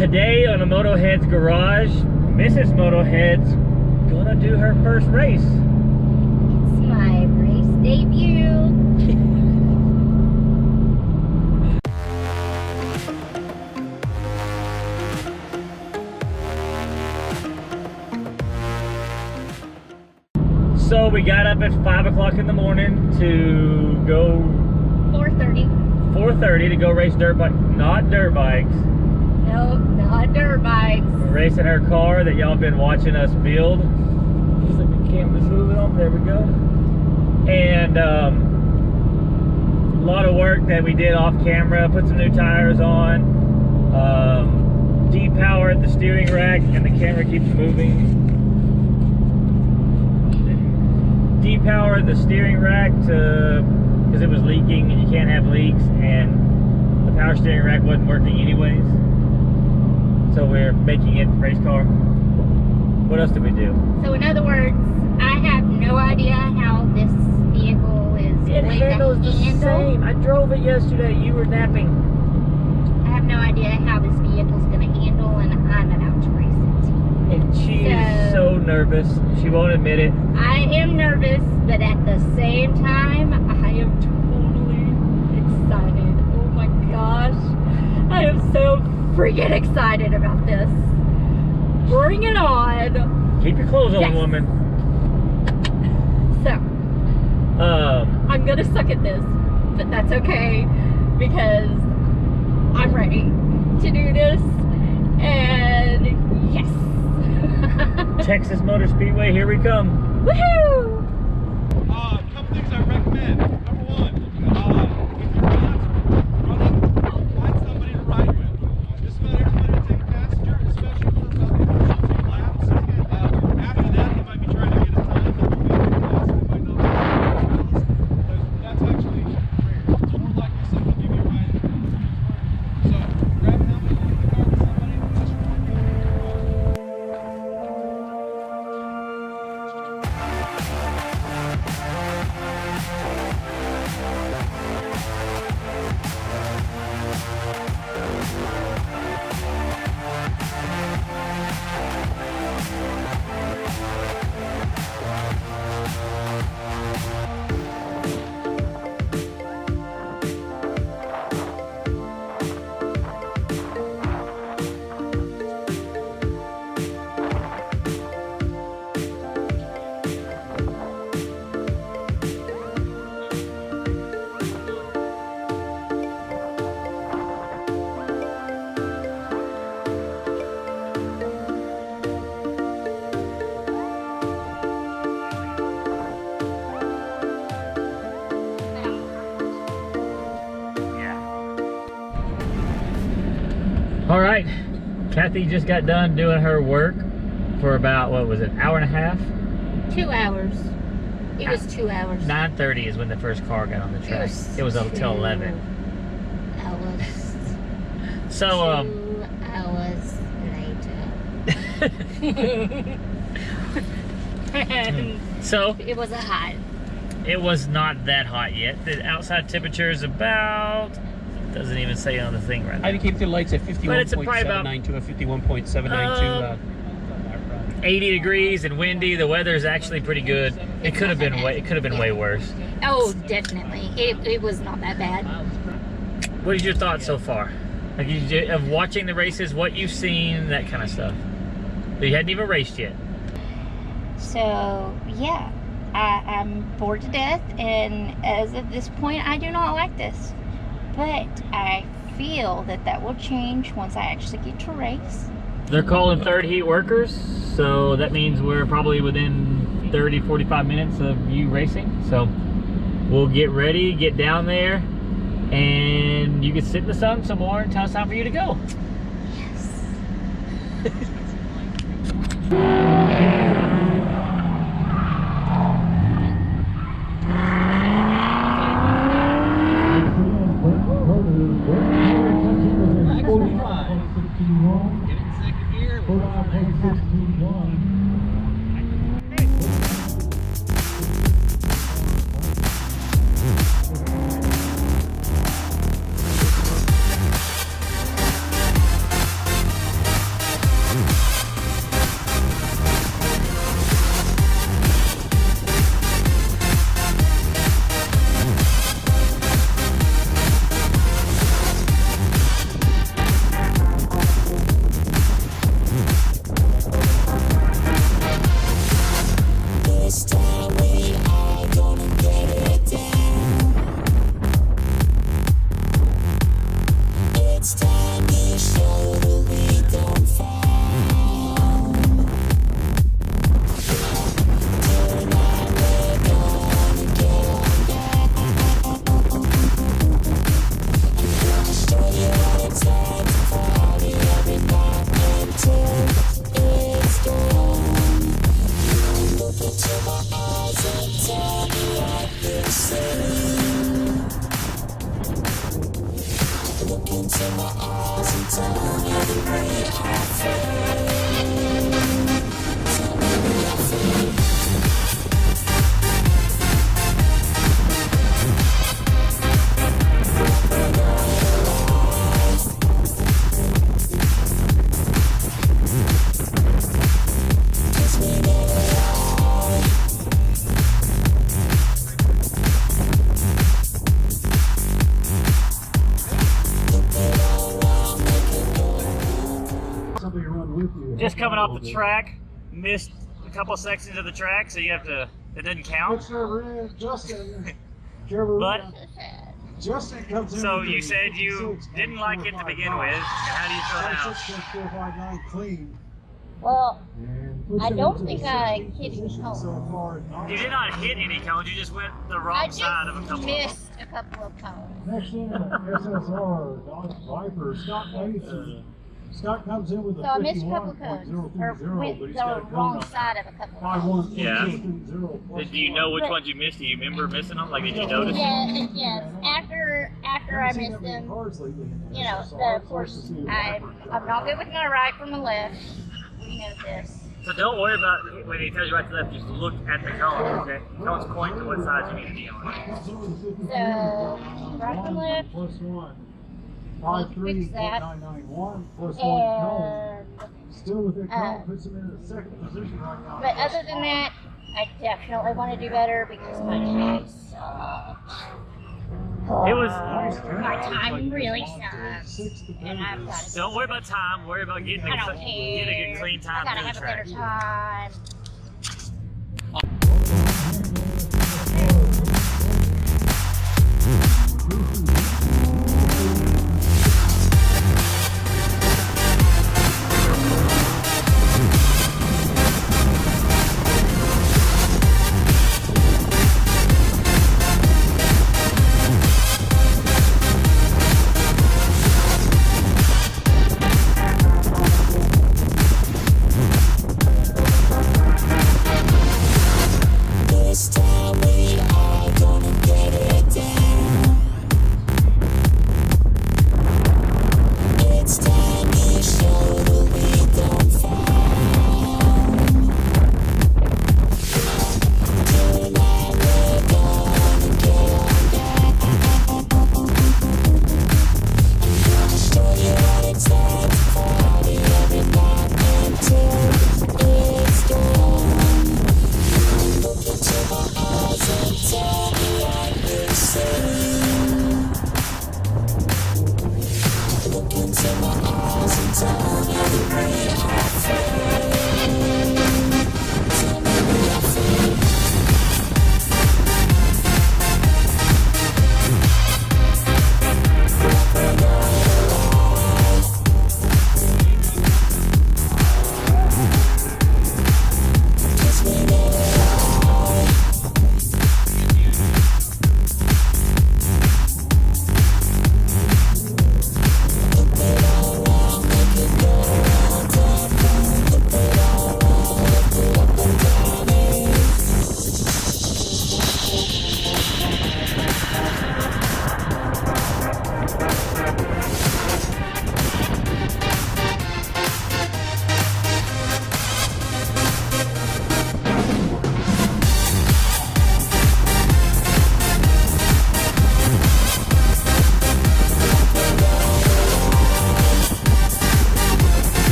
Today on the Motohead's garage, Mrs. Motohead's gonna do her first race. It's my race debut. So we got up at 5 o'clock in the morning to go 4:30. 4:30 to go race dirt bike, not dirt bikes. Nope, not dirt bikes. We're racing her car that y'all been watching us build. Just like the camera's moving on, there we go. And a lot of work that we did off camera, put some new tires on, depowered the steering rack, and the camera keeps moving. Depowered the steering rack because it was leaking and you can't have leaks, and the power steering rack wasn't working anyways. So we're making it race car. What else did we do? So in other words, I have no idea how this vehicle is It going handles to the handle. same. I drove it yesterday. You were napping. I have no idea how this vehicle's going to handle, and I'm about to race it. And she is so nervous. She won't admit it. I am nervous, but at the same time, I am totally excited. Oh my gosh. I am so freaking excited about this. Bring it on. Keep your clothes on, Yes. woman. So, I'm gonna suck at this, but that's okay because I'm ready to do this. And yes. Texas Motor Speedway, here we come. Woohoo! A couple things I recommend. Number one, if you're not running, find somebody to ride with. Just about everybody to take a passenger, especially for about the initial 2 laps. After that, they might be trying to get a time that will make it fast. They might not be able to that's actually rare. It's more likely someone will give you a ride. So, grab a helmet, get in the car with somebody, just record me. All right, Cathy just got done doing her work for about, what was it, hour and a half? 2 hours. It was 2 hours. 9:30 is when the first car got on the track. It was until 11. Hours. So, 2 hours later. And so it was hot. it was not that hot yet. The outside temperature is about, doesn't even say on the thing right now. I keep the lights at But it's probably about 51.792 to 51.792. 80 degrees and windy. The weather is actually pretty good. It could have been way worse. Oh, definitely. It was not that bad. What is your thoughts so far? Like of watching the races, what you've seen, that kind of stuff. You hadn't even raced yet. So, yeah. I'm bored to death, and as of this point, I do not like this. But I feel that will change once I actually get to race. They're calling third heat workers, so that means we're probably within 30-45 minutes of you racing. So we'll get ready, get down there, and you can sit in the sun some more until it's time for you to go. Yes. Just coming off the track, missed a couple sections of the track, so you have to, it didn't count. But, Justin comes in. so you said you didn't like it to begin with, and how do you feel now? Clean. Well, I don't think I hit any cones. You did not hit any cones, you just went the I wrong just side of a couple of them. missed a couple of cones. Next in, SSR, Dodge Viper, Scott Mason. Scott comes in with a So I missed a couple of 51.030, cones, or went but he's the got a wrong cone side of a couple of cones. 51.030. Yeah. Do you know which ones you missed? Do you remember missing them? Like, did you notice? Yeah, yes. After I missed them, you know, of course, I'm not good with my right from the left. We know this. So don't worry about when he tells you right to left, just look at the cones, okay? Cones point to what side you need to be on. So, right from left. Plus one. Fix that. 53.991 plus one And, cone. Still with that cone puts him in the second position right now. but other than that, I definitely want to do better because my time sucks. It was. My time really sucks. And I've got to. Don't worry about time. Worry about getting I don't a care. good clean time I gotta through the have a track. better time.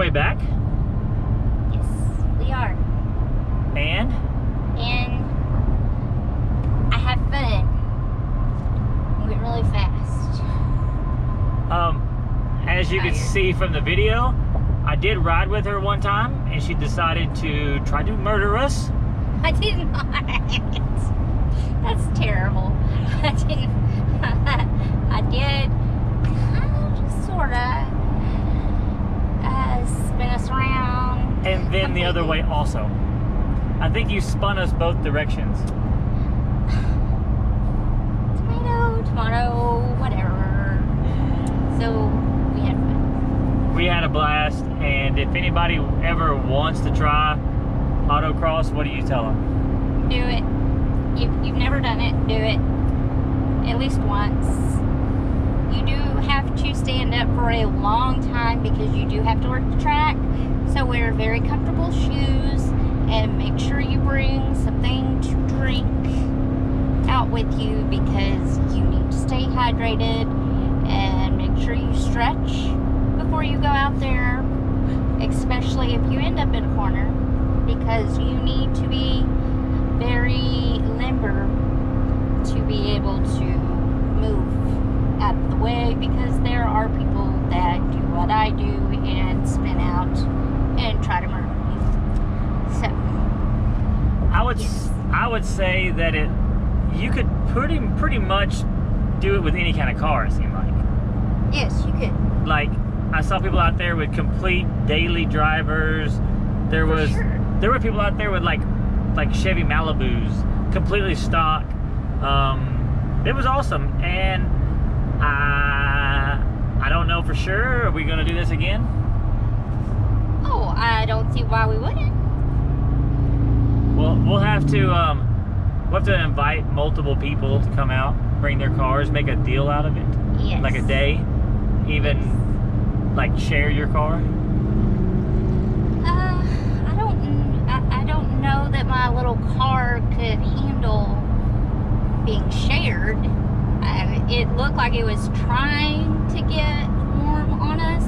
way back. Yes, we are. And And I have fun. Went really fast. as you can see from the video, I did ride with her one time, and she decided to try to murder us. I did not. That's terrible. I didn't. I did kind of just sort of spin us around. And then the other way also. I think you spun us both directions. Tomato, tomato, whatever. So we had fun. We had a blast, and if anybody ever wants to try autocross, what do you tell them? Do it. You've never done it. Do it. At least once. You do have to stand up for a long time because you do have to work the track. So wear very comfortable shoes and make sure you bring something to drink out with you because you need to stay hydrated, and make sure you stretch before you go out there, especially if you end up in a corner, because you need to be very limber to be able to move out of the way, because there are people that do what I do and spin out and try to murder me. So I would say that you could pretty much do it with any kind of car, it seemed like. yes, you could. Like, I saw people out there with complete daily drivers. There For sure. were people out there with like Chevy Malibus, completely stock. It was awesome, and I don't know for sure. Are we gonna do this again? Oh, I don't see why we wouldn't. Well, we'll have to invite multiple people to come out, bring their cars, make a deal out of it. Yes. Like a day, even like share your car. I don't know that my little car could handle being shared. It looked like it was trying to get warm on us.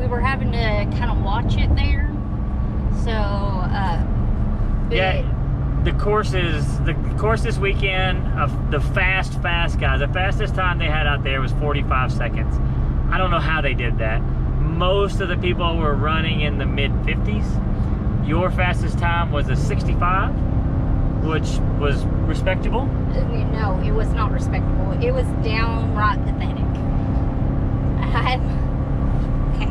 We were having to kind of watch it there. So, but Yeah, the course this weekend of the fast guys. The fastest time they had out there was 45 seconds. I don't know how they did that. Most of the people were running in the mid 50s. Your fastest time was a 65, which was respectable. no, it was not respectable. It was downright pathetic. Okay.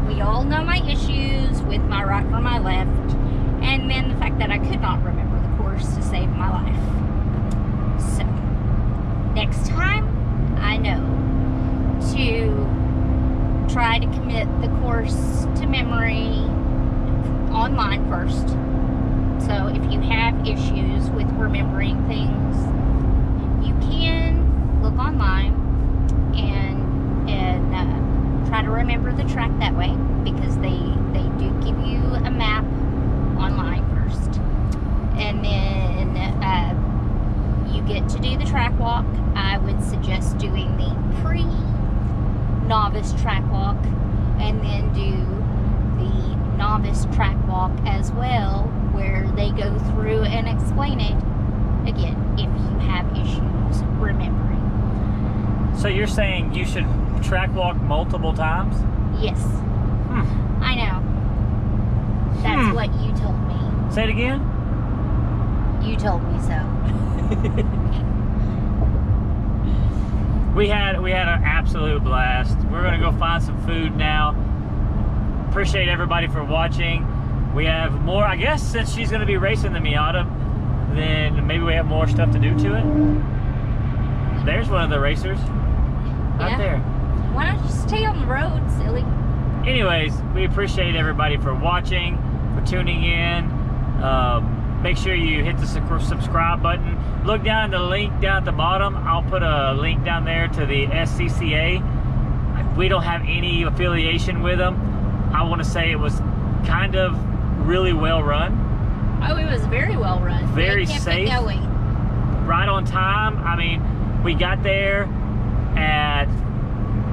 We all know my issues with my right from my left, and then the fact that I could not remember the course to save my life. So, next time, I know to try to commit the course to memory online first. So if you have issues with remembering things, you can look online and try to remember the track that way, because they do give you a map online first, and then you get to do the track walk. I would suggest doing the pre-novice track walk, and then do the novice track walk as well, where they go through and explain it again if you have issues remembering. So you're saying you should track walk multiple times? Yes. I know. That's what you told me. Say it again? You told me so. We had an absolute blast. We're gonna go find some food now. Appreciate everybody for watching. We have more, I guess, since she's gonna be racing the Miata, then maybe we have more stuff to do to it. There's one of the racers. Right Yeah. there. Why don't you stay on the road, silly? Anyways, we appreciate everybody for watching, for tuning in. Make sure you hit the subscribe button. Look down the link down at the bottom. I'll put a link down there to the SCCA. We don't have any affiliation with them. I want to say it was kind of really well run. Oh, it was very well run. Very They kept safe. it going. Right on time. I mean, we got there at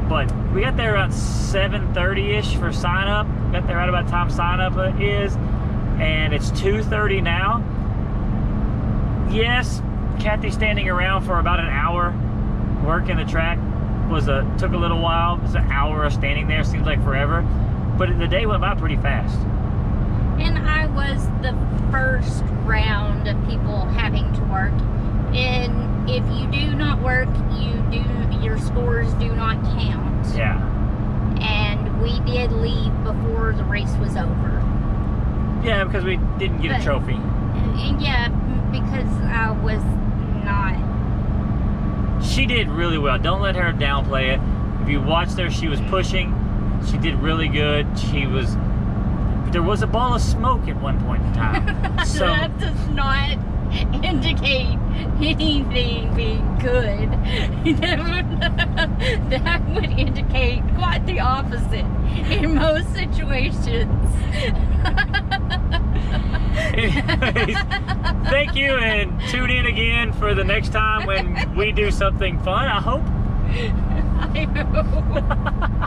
But we got there around 7:30-ish for sign up. Got there right about the time sign up is, and it's 2:30 now. Yes, Cathy standing around for about an hour working the track took a little while. It was an hour of standing there, seems like forever. But the day went by pretty fast. And I was the first round of people having to work. And if you do not work, your scores do not count. Yeah. And we did leave before the race was over. Yeah, because we didn't get a trophy. Yeah, because I was not. She did really well. Don't let her downplay it. If you watched her, she was pushing. She did really good. There was a ball of smoke at one point in time. So That does not indicate anything being good. That would indicate quite the opposite in most situations. anyways, thank you, and tune in again for the next time when we do something fun, I hope. I hope.